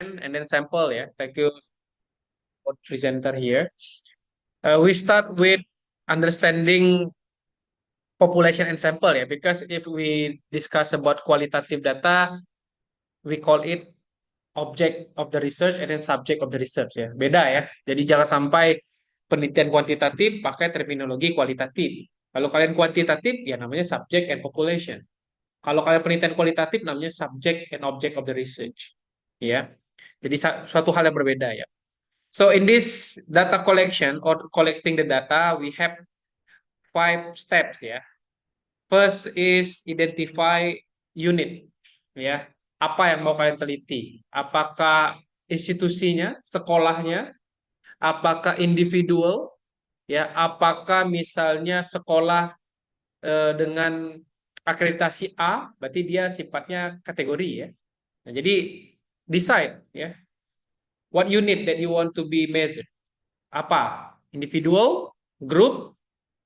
and then sample, yeah. Thank you for presenter here. We start with understanding population and sample, ya, because if we discuss about qualitative data, we call it object of the research and then subject of the research, ya. Beda, ya. Jadi jangan sampai penelitian kuantitatif pakai terminologi kualitatif. Kalau kalian kuantitatif, ya namanya subject and population. Kalau kalian penelitian kualitatif, namanya subject and object of the research, ya. Jadi suatu hal yang berbeda, ya. So in this data collection or collecting the data, we have 5 steps, ya. First is identify unit, ya. Apa yang mau kalian teliti? Apakah institusinya, sekolahnya, apakah individual, ya, apakah misalnya sekolah dengan akreditasi A, berarti dia sifatnya kategori, ya. Nah, jadi decide, ya, what unit that you want to be measured. Apa? Individual, group,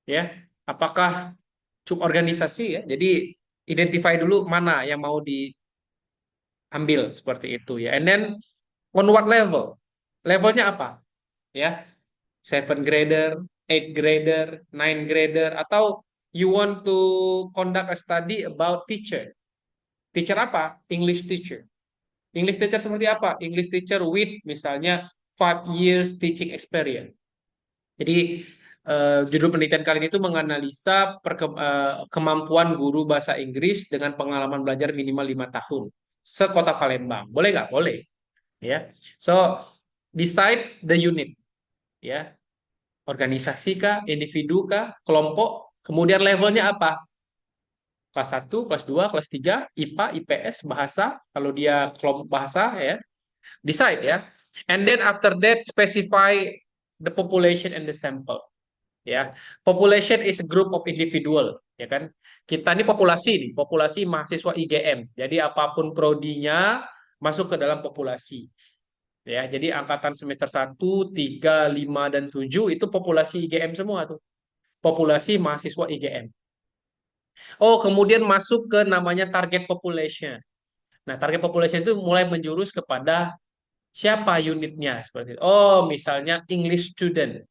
ya. Apakah cukup organisasi, ya. Jadi identify dulu mana yang mau diambil seperti itu, ya. And then on what level? Levelnya apa? Ya, 7 grader, 8 grader, 9 grader, atau you want to conduct a study about teacher. Teacher apa? English teacher. English teacher seperti apa? English teacher with misalnya 5 years teaching experience. Jadi judul penelitian kali ini itu menganalisa kemampuan guru bahasa Inggris dengan pengalaman belajar minimal 5 tahun sekota Palembang. Boleh nggak? Boleh. Ya. So decide the unit. Ya. Organisasi kah, individu kah, kelompok. Kemudian levelnya apa? Kelas 1, kelas 2, kelas 3, IPA, IPS, bahasa. Kalau dia kelompok bahasa, ya. Decide, ya. And then after that specify the population and the sample. Ya, population is a group of individual, ya kan? Kita ini populasi nih, populasi mahasiswa IGM. Jadi apapun prodinya masuk ke dalam populasi. Ya, jadi angkatan semester 1, 3, 5 dan 7 itu populasi IGM semua tuh. Populasi mahasiswa IGM. Oh, kemudian masuk ke namanya target population. Nah, target population itu mulai menjurus kepada siapa unitnya seperti itu. Oh, misalnya English student.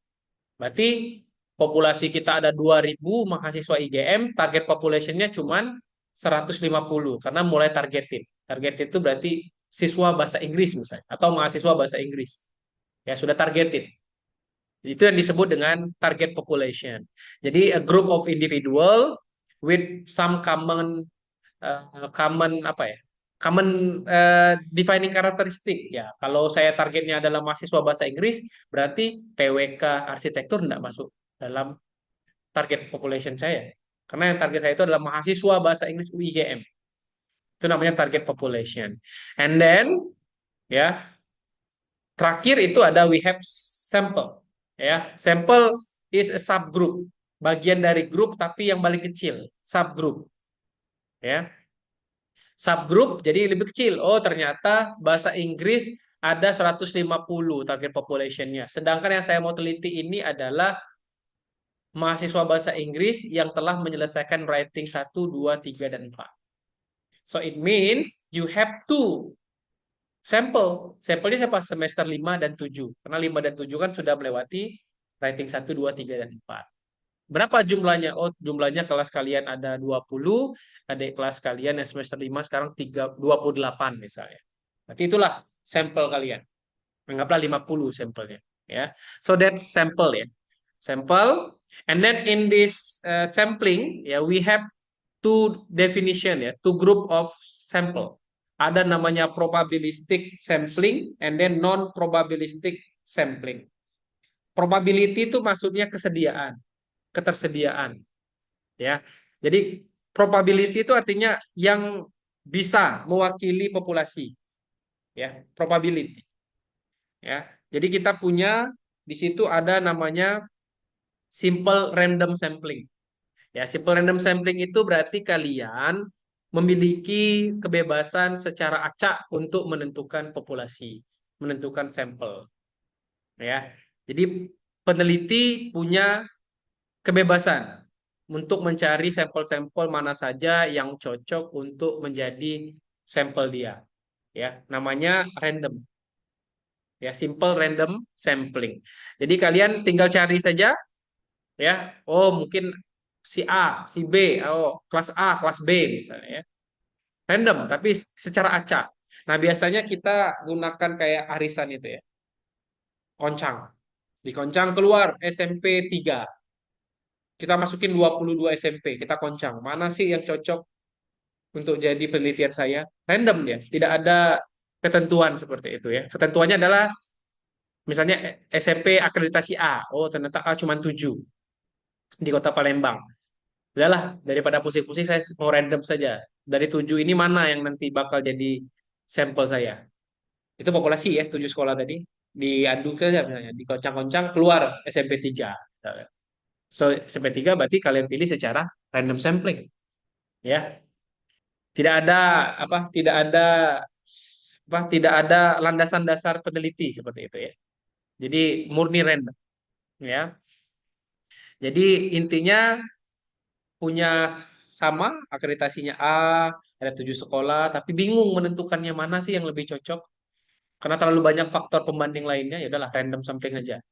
Berarti populasi kita ada 2.000 mahasiswa IGM, target population-nya cuma 150 karena mulai targeted. Targeted itu berarti siswa bahasa Inggris misalnya atau mahasiswa bahasa Inggris. Ya, sudah targeted. Itu yang disebut dengan target population. Jadi a group of individual with some common apa ya? Common defining karakteristik, ya. Kalau saya targetnya adalah mahasiswa bahasa Inggris, berarti PWK arsitektur tidak masuk dalam target population saya. Karena yang target saya itu adalah mahasiswa bahasa Inggris UIGM. Itu namanya target population. And then, ya, terakhir itu ada we have sample. Ya, sample is a subgroup, bagian dari grup tapi yang paling kecil, subgroup. Ya, subgroup jadi lebih kecil. Oh, ternyata bahasa Inggris ada 150 target population-nya. Sedangkan yang saya mau teliti ini adalah mahasiswa bahasa Inggris yang telah menyelesaikan writing 1, 2, 3 dan 4. So it means you have to sampel. Sampelnya siapa? Semester 5 dan 7. Karena 5 dan 7 kan sudah melewati writing 1, 2, 3 dan 4. Berapa jumlahnya? Oh, jumlahnya kelas kalian ada 20, adik kelas kalian yang semester 5 sekarang 28 misalnya. Berarti itulah sampel kalian. Anggaplah 50 sampelnya, ya. So that's sample, ya. Sampel, and then in this sampling, ya, we have two definition, ya, two group of sample. Ada namanya probabilistic sampling and then non probabilistic sampling. Probability itu maksudnya kesediaan, ketersediaan, ya. Jadi probability itu artinya yang bisa mewakili populasi, ya, probability, ya. Jadi kita punya di situ ada namanya simple random sampling. Ya, simple random sampling itu berarti kalian memiliki kebebasan secara acak untuk menentukan populasi, menentukan sampel, ya. Jadi peneliti punya kebebasan untuk mencari sampel-sampel mana saja yang cocok untuk menjadi sampel dia, ya. Namanya random. ya, simple random sampling. Jadi kalian tinggal cari saja, ya. Oh, mungkin si A, si B, oh kelas A, kelas B misalnya, ya. Random tapi secara acak. Nah, biasanya kita gunakan kayak arisan itu ya, koncang. Di koncang keluar SMP 3. Kita masukin 22 SMP, kita koncang. Mana sih yang cocok untuk jadi penelitian saya? Random dia, tidak ada ketentuan seperti itu ya. Ketentuannya adalah misalnya SMP akreditasi A. Oh, ternyata A cuma 7 di Kota Palembang. Udahlah, daripada pusing-pusing saya mau random saja. Dari 7 ini mana yang nanti bakal jadi sampel saya? Itu populasi ya, 7 sekolah tadi. Diadu saja misalnya, dikoncang-koncang keluar SMP 3. So, SMP 3 berarti kalian pilih secara random sampling. Ya, tidak ada tidak ada landasan dasar peneliti seperti itu ya. Jadi murni random ya. Jadi intinya punya sama akreditasinya A, ada 7 sekolah, tapi bingung menentukannya mana sih yang lebih cocok karena terlalu banyak faktor pembanding lainnya. Ya udahlah random sampling aja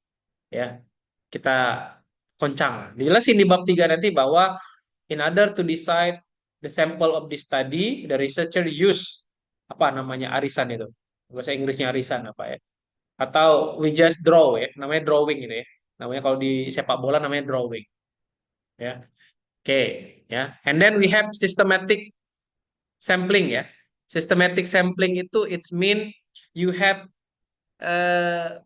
ya. Kita koncang. Dijelasin di bab 3 nanti bahwa in order to decide the sample of the study, the researcher use apa namanya arisan itu. Bahasa Inggrisnya arisan apa ya? Atau we just draw ya, namanya drawing itu ya. Namanya kalau di sepak bola namanya drawing ya. Oke, ya. And then we have systematic sampling ya. Systematic sampling itu it's mean you have uh,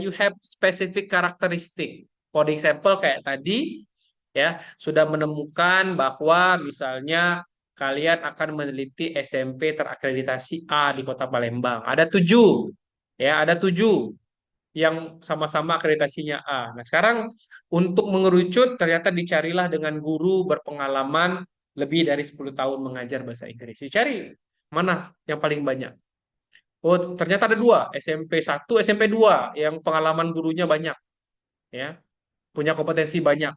you have specific karakteristik. For example kayak tadi ya sudah menemukan bahwa misalnya kalian akan meneliti SMP terakreditasi A di Kota Palembang. Ada 7 ya, ada 7 yang sama-sama akreditasinya A. Nah, sekarang untuk mengerucut ternyata dicarilah dengan guru berpengalaman lebih dari 10 tahun mengajar bahasa Inggris. Dicari mana yang paling banyak. Oh, ternyata ada 2, SMP 1, SMP 2 yang pengalaman gurunya banyak, ya, punya kompetensi banyak.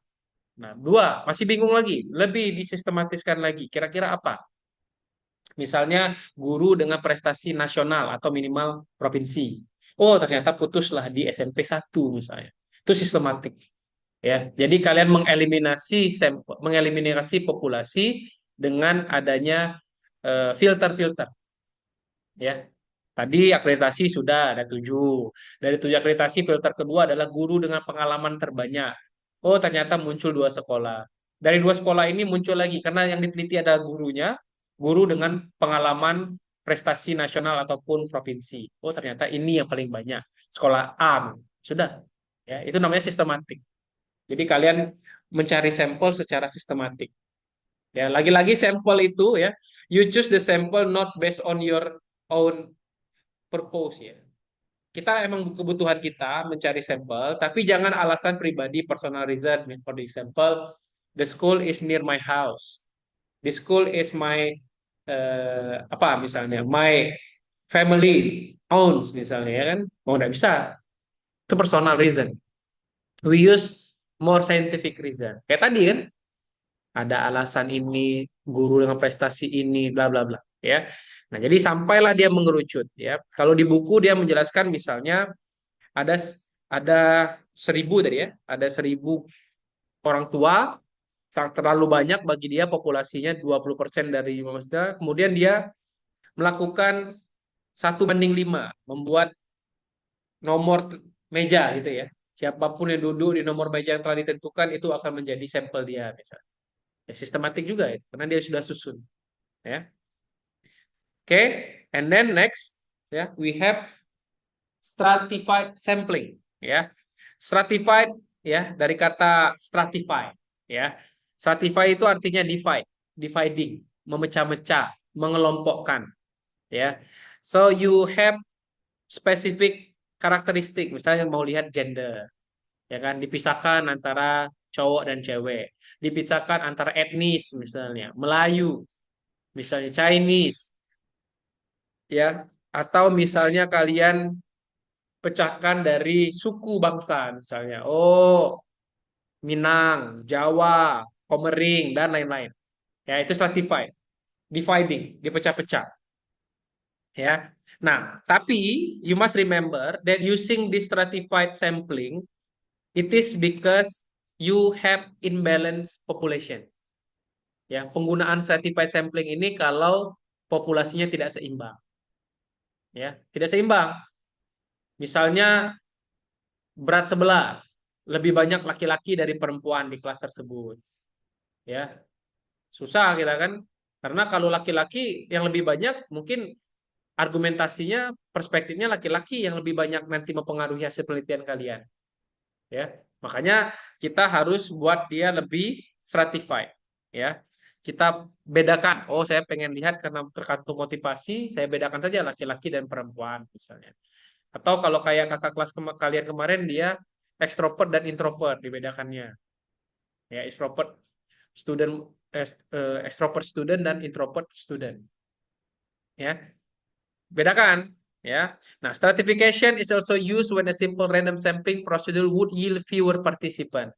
Nah, 2 masih bingung lagi, lebih disistematiskan lagi. Kira-kira apa? Misalnya guru dengan prestasi nasional atau minimal provinsi. Oh, ternyata putuslah di SMP 1 misalnya. Itu sistematik ya. Jadi kalian mengeliminasi sampel, mengeliminasi populasi dengan adanya filter-filter ya. Tadi akreditasi sudah ada 7. Dari 7 akreditasi filter kedua adalah guru dengan pengalaman terbanyak. Oh, ternyata muncul 2 sekolah. Dari 2 sekolah ini muncul lagi karena yang diteliti ada gurunya, guru dengan pengalaman prestasi nasional ataupun provinsi. Oh, ternyata ini yang paling banyak. Sekolah A. Sudah. Ya, itu namanya sistematik. Jadi kalian mencari sampel secara sistematik. Ya, lagi-lagi sampel itu ya, you choose the sample not based on your own purpose ya. Kita emang kebutuhan kita mencari sampel, tapi jangan alasan pribadi, personal reason. For example, the school is near my house. The school is my apa misalnya, my family owns misalnya ya kan. Mau nggak bisa. Itu personal reason. We use more scientific reason. Kayak tadi kan, ada alasan ini, guru dengan prestasi ini, bla bla bla, ya. Nah, jadi sampailah dia mengerucut, ya. Kalau di buku dia menjelaskan misalnya ada ada 1.000 tadi ya, ada 1.000 orang tua, sangat terlalu banyak bagi dia populasinya 20% dari manusia. Kemudian dia melakukan 1:5, membuat nomor meja gitu ya. Siapapun yang duduk di nomor meja yang telah ditentukan itu akan menjadi sampel dia misalnya. Ya, sistematik juga itu, karena dia sudah susun. Ya, oke. And then next, ya, we have stratified sampling. Ya, stratified ya dari kata stratify. Ya, stratify itu artinya divide, dividing, memecah-mecah, mengelompokkan. Ya, so you have specific karakteristik. Misalnya mau lihat gender, ya kan, dipisahkan antara cowok dan cewek, dipisahkan antara etnis misalnya, Melayu misalnya Chinese, ya, atau misalnya kalian pecahkan dari suku bangsa, misalnya, oh, Minang, Jawa, Komering, dan lain-lain. Ya, itu stratified, dividing, dipecah-pecah. Ya. Nah, tapi you must remember that using this stratified sampling, it is because you have imbalance population. Ya, penggunaan stratified sampling ini kalau populasinya tidak seimbang, ya, tidak seimbang. Misalnya berat sebelah, lebih banyak laki-laki dari perempuan di kelas tersebut, ya. Susah kita kan? Karena kalau laki-laki yang lebih banyak, mungkin argumentasinya, perspektifnya laki-laki yang lebih banyak nanti mempengaruhi hasil penelitian kalian. Ya, makanya kita harus buat dia lebih stratified. Ya, kita bedakan. Oh, saya pengen lihat karena tergantung motivasi, saya bedakan saja laki-laki dan perempuan misalnya. Atau kalau kayak kakak kelas kalian kemarin dia ekstrovert dan introvert dibedakannya. Ya, extrovert student, extrovert student dan introvert student. Ya, bedakan. Ya. Nah, stratification is also used when a simple random sampling procedure would yield fewer participants.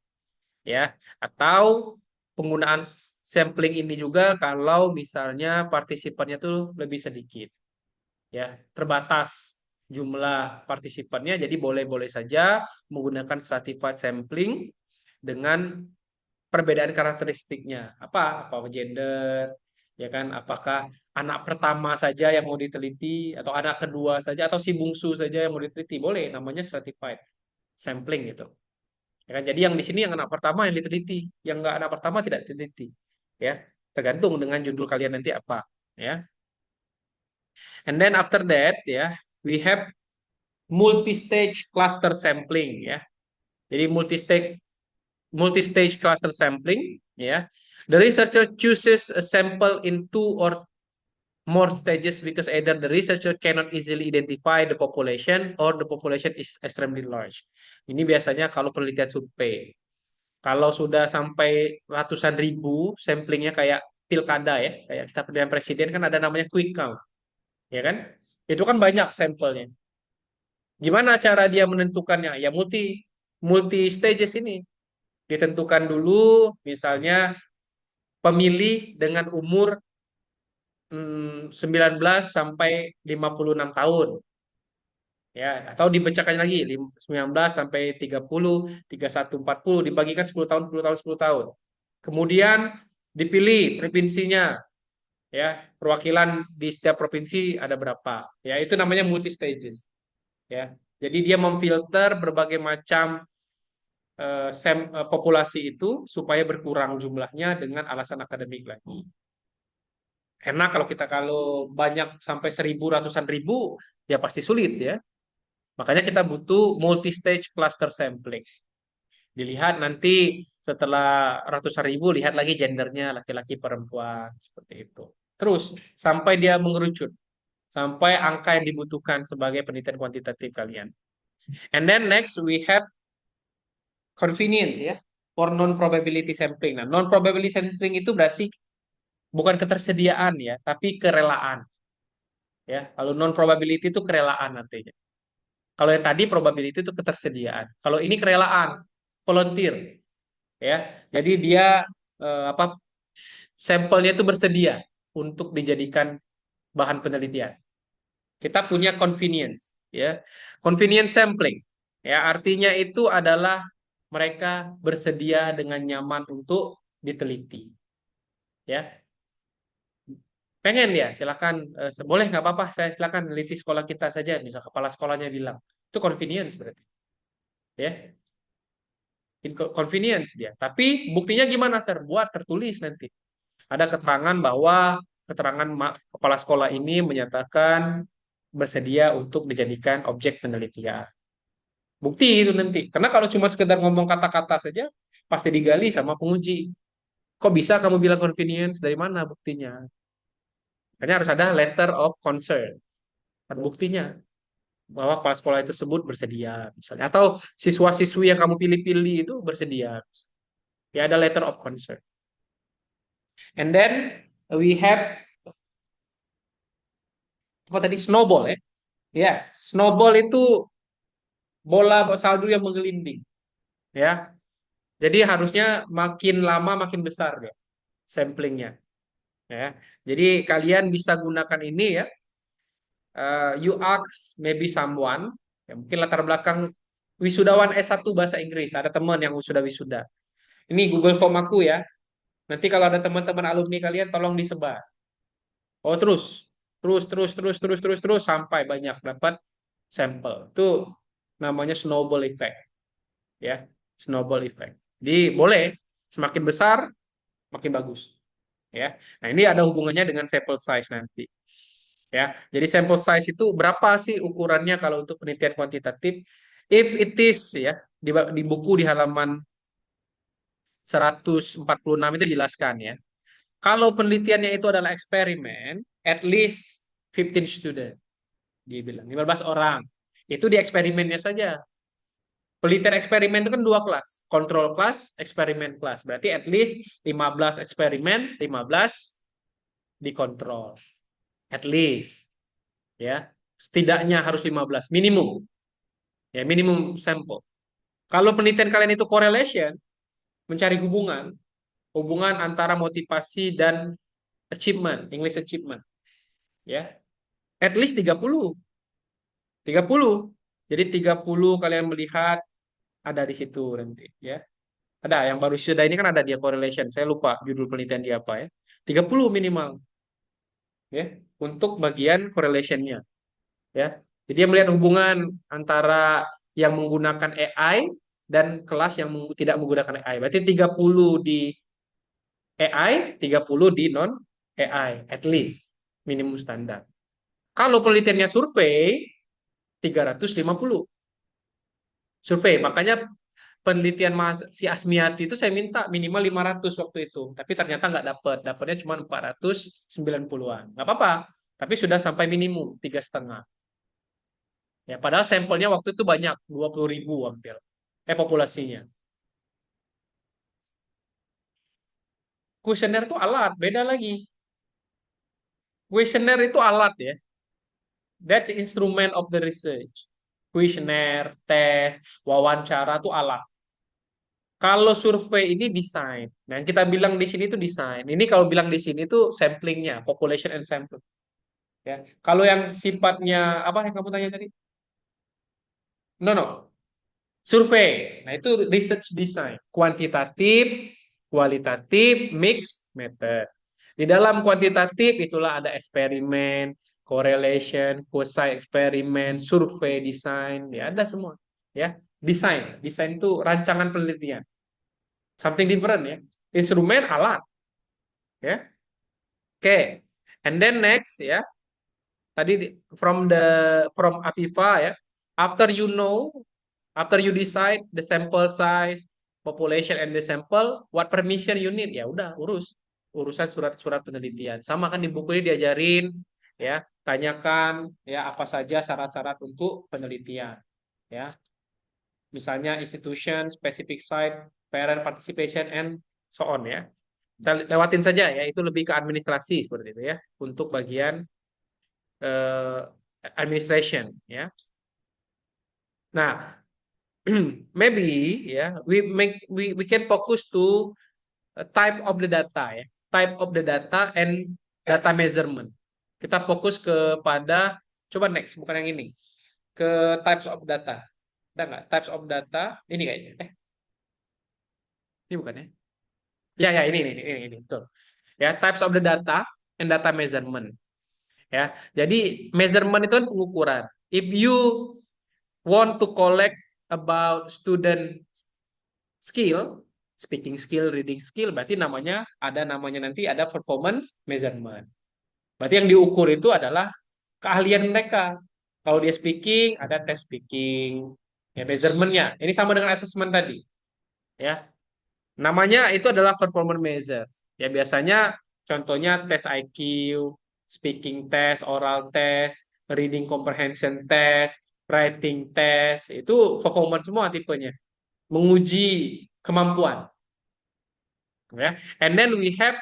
Ya, atau penggunaan sampling ini juga kalau misalnya partisipannya tuh lebih sedikit, ya, terbatas jumlah partisipannya, jadi boleh-boleh saja menggunakan stratified sampling dengan perbedaan karakteristiknya, apa gender, ya kan, apakah anak pertama saja yang mau diteliti atau anak kedua saja atau si bungsu saja yang mau diteliti, boleh, namanya stratified sampling gitu. Ya kan? Jadi yang di sini yang anak pertama yang diteliti, yang nggak anak pertama tidak diteliti. Ya, tergantung dengan judul kalian nanti apa. Ya, and then after that, ya, we have multi-stage cluster sampling. Ya, jadi multi-stage cluster sampling. Ya, the researcher chooses a sample in two or more stages because either the researcher cannot easily identify the population or the population is extremely large. Ini biasanya kalau penelitian survei. Kalau sudah sampai ratusan ribu samplingnya kayak pilkada ya, kayak kita pemilihan presiden kan ada namanya quick count, ya kan? Itu kan banyak sampelnya. Gimana cara dia menentukannya? Ya multi multi stages ini. Ditentukan dulu misalnya pemilih dengan umur 19 sampai 56 tahun. Ya, atau dibacakan lagi 19 sampai 30, 31, 40 dibagikan 10 tahun, 10 tahun, 10 tahun. Kemudian dipilih provinsinya, ya, perwakilan di setiap provinsi ada berapa, ya, itu namanya multi stages, ya. Jadi dia memfilter berbagai macam populasi itu supaya berkurang jumlahnya dengan alasan akademik lagi. Karena kalau banyak sampai 1.000 ratusan ribu ya pasti sulit ya. Makanya kita butuh multi stage cluster sampling. Dilihat nanti setelah ratusan ribu, lihat lagi gendernya, laki-laki perempuan, seperti itu. Terus sampai dia mengerucut, sampai angka yang dibutuhkan sebagai penelitian kuantitatif kalian. And then next we have convenience ya, for non-probability sampling. Nah, non-probability sampling itu berarti bukan ketersediaan ya, tapi kerelaan. Ya, kalau non-probability itu kerelaan nantinya. Kalau yang tadi probability itu ketersediaan. Kalau ini kerelaan, volunteer. Ya, jadi dia apa, sampelnya itu bersedia untuk dijadikan bahan penelitian. Kita punya convenience, ya, convenience sampling, ya, artinya itu adalah mereka bersedia dengan nyaman untuk diteliti, ya, pengen ya silakan, boleh nggak apa-apa, saya silakan neliti sekolah kita saja, misal kepala sekolahnya bilang, itu convenience berarti, ya, convenience dia. Tapi buktinya gimana, Sir? Buat tertulis nanti. Ada keterangan bahwa keterangan kepala sekolah ini menyatakan bersedia untuk dijadikan objek penelitian. Bukti itu nanti. Karena kalau cuma sekedar ngomong kata-kata saja, pasti digali sama penguji. Kok bisa kamu bilang convenience? Dari mana buktinya? Makanya harus ada letter of concern. Ada buktinya bahwa kepala sekolah tersebut bersedia, misalnya. Atau siswa-siswi yang kamu pilih-pilih itu bersedia. Ya ada letter of concern. And then we have apa tadi, snowball ya. Yes, snowball itu bola salju yang menggelinding, ya. Jadi harusnya makin lama makin besar ya samplingnya, ya. Jadi kalian bisa gunakan ini ya, You ask maybe someone, ya mungkin latar belakang wisudawan S1 bahasa Inggris, ada teman yang sudah wisuda. Ini Google Form aku ya. Nanti kalau ada teman-teman alumni kalian tolong disebar. Oh terus sampai banyak dapat sampel. Itu namanya snowball effect ya, snowball effect. Jadi boleh semakin besar makin bagus ya. Nah, ini ada hubungannya dengan sample size nanti ya. Jadi sample size itu berapa sih ukurannya kalau untuk penelitian kuantitatif? If it is ya, di buku di halaman 146 itu dijelaskan ya. Kalau penelitiannya itu adalah eksperimen, at least 15 student, dia bilang 15 orang. Itu di eksperimennya saja. Penelitian eksperimen itu kan dua kelas, kontrol kelas, eksperimen kelas. Berarti at least 15 eksperimen, 15 dikontrol. At least ya. Setidaknya harus 15 minimum. Ya, minimum sampel. Kalau penelitian kalian itu correlation, mencari hubungan, hubungan antara motivasi dan achievement, English achievement, ya. At least 30. 30. Jadi 30 kalian melihat ada di situ nanti, ya. Ada yang baru sudah ini kan ada dia correlation. Saya lupa judul penelitian dia apa ya. 30 minimal, ya, untuk bagian correlationnya, ya. Jadi dia melihat hubungan antara yang menggunakan AI dan kelas yang tidak menggunakan AI. Berarti 30 di AI, 30 di non AI, at least minimum standar. Kalau penelitiannya survei, 350 survei. Makanya penelitian si Asmiati itu saya minta minimal 500 waktu itu. Tapi ternyata nggak dapat. Dapatnya cuma 490-an. Nggak apa-apa. Tapi sudah sampai minimum 3,5. Ya, padahal sampelnya waktu itu banyak. 20.000 hampir. Populasinya. Kuesioner itu alat. Beda lagi. Kuesioner itu alat ya. That's the instrument of the research. Kuesioner, tes, wawancara itu alat. Kalau survei ini desain. Nah, yang kita bilang di sini itu desain. Ini kalau bilang di sini itu samplingnya, population and sample. Ya. Kalau yang sifatnya apa yang kamu tanya tadi? No, no. Survei. Nah, itu research design. Kuantitatif, kualitatif, mix method. Di dalam kuantitatif itulah ada eksperimen, correlation, quasi eksperimen, survei design, ya ada semua. Ya, desain. Desain itu rancangan penelitian. Something different ya. Instrumen alat, ya. Oke. And then next ya. Tadi from Afifa ya. After you know, after you decide the sample size, population and the sample, what permission you need? Ya udah, urusan surat-surat penelitian. Sama kan di buku ini diajarin ya, tanyakan ya apa saja syarat-syarat untuk penelitian ya. Misalnya institution, specific site, parent participation and so on ya. Kita lewatin saja ya, itu lebih ke administrasi seperti itu ya, untuk bagian eh, administration ya. Nah, maybe ya, we can focus to type of the data ya, type of the data and data measurement. Kita fokus kepada, coba next, bukan yang ini, ke types of data. Ada nggak types of data? Ini kayaknya. Ini bukan ya? Ya, ya, ini, betul. Ya, types of the data and data measurement. Ya, jadi measurement itu kan pengukuran. If you want to collect about student skill, speaking skill, reading skill, berarti namanya nanti ada performance measurement. Berarti yang diukur itu adalah keahlian mereka. Kalau dia speaking, ada tes speaking, ya measurementnya. Ini sama dengan assessment tadi, ya. Namanya itu adalah performance measures. Ya biasanya contohnya tes IQ, speaking test, oral test, reading comprehension test, writing test, itu performance semua tipenya. Menguji kemampuan. Ya. And then we have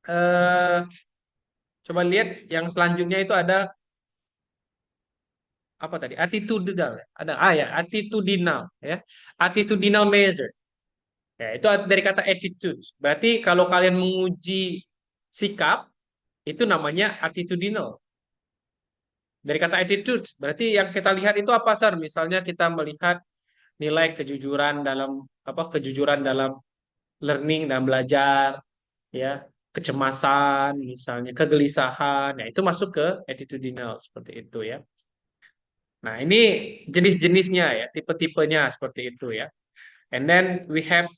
eh, coba lihat yang selanjutnya itu ada apa tadi? Attitudinal. Ada ya, attitudinal ya. Attitudinal measure. Ya, itu dari kata attitude. Berarti kalau kalian menguji sikap, itu namanya attitudinal. Dari kata attitude, berarti yang kita lihat itu apa, Sir? Misalnya kita melihat nilai kejujuran dalam kejujuran dalam learning dan belajar, ya, kecemasan, misalnya kegelisahan, ya itu masuk ke attitudinal seperti itu ya. Nah, ini jenis-jenisnya ya, tipe-tipenya seperti itu ya. And then we have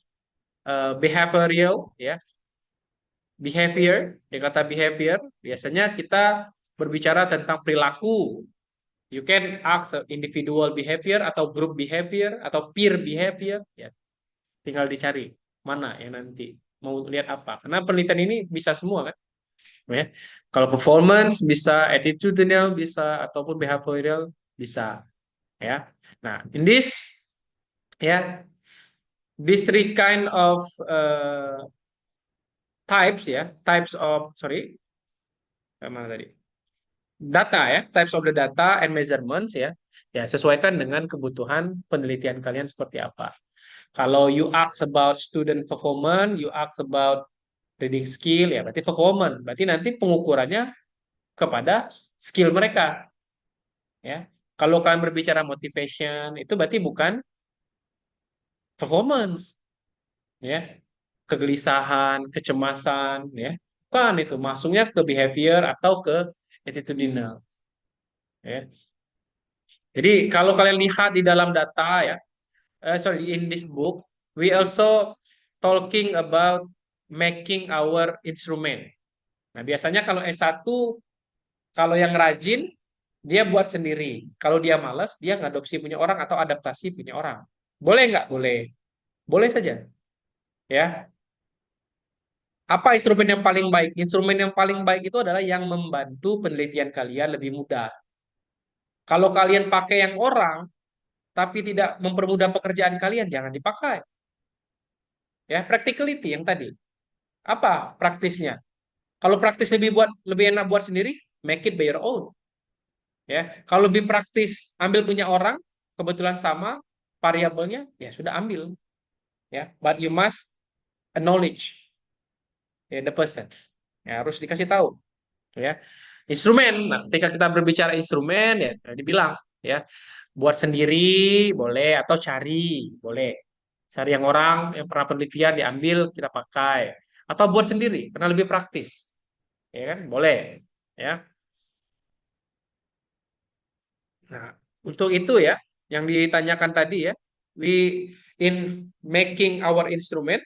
behavioral ya, behavior, dia kata behavior, biasanya kita berbicara tentang perilaku. You can ask individual behavior atau group behavior atau peer behavior ya. Tinggal dicari mana yang nanti mau lihat apa. Karena penelitian ini bisa semua kan. Ya. Kalau performance bisa, attitudinal bisa, ataupun behavioral bisa. Ya. Nah, in this ya, these three kind of types ya, types of sorry, mana tadi? Data ya, types of the data and measurements ya. Ya, sesuaikan dengan kebutuhan penelitian kalian seperti apa. Kalau you ask about student performance, you ask about reading skill ya, berarti performance. Berarti nanti pengukurannya kepada skill mereka ya. Kalau kalian berbicara motivation, itu berarti bukan performance ya. Kegelisahan, kecemasan ya. Bukan itu, masuknya ke behavior atau ke attitudinal ya. Jadi kalau kalian lihat di dalam data ya, sorry, in this book, we also talking about making our instrument. Nah, biasanya kalau S1, kalau yang rajin, dia buat sendiri. Kalau dia malas, dia ngadopsi punya orang atau adaptasi punya orang. Boleh nggak? Boleh. Boleh saja. Ya. Apa instrumen yang paling baik? Instrumen yang paling baik itu adalah yang membantu penelitian kalian lebih mudah. Kalau kalian pakai yang orang, tapi tidak mempermudah pekerjaan kalian, jangan dipakai. Ya, practicality yang tadi. Apa praktisnya? Kalau praktis lebih enak buat sendiri, make it by your own. Ya, kalau lebih praktis ambil punya orang, kebetulan sama variabelnya, ya sudah ambil. Ya, but you must acknowledge ya, the person. Ya, harus dikasih tahu. Ya, instrumen. Nah, ketika kita berbicara instrumen, ya dibilang, ya, buat sendiri boleh atau cari boleh. Cari yang orang yang pernah penelitian diambil kita pakai atau buat sendiri karena lebih praktis. Ya kan? Boleh. Ya. Nah, untuk itu ya, yang ditanyakan tadi ya, we in making our instrument,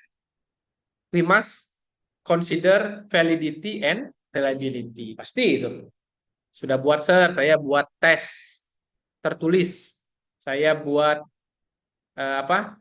we must consider validity and reliability. Pasti itu. Sudah buat sir, saya buat tes tertulis, saya buat apa?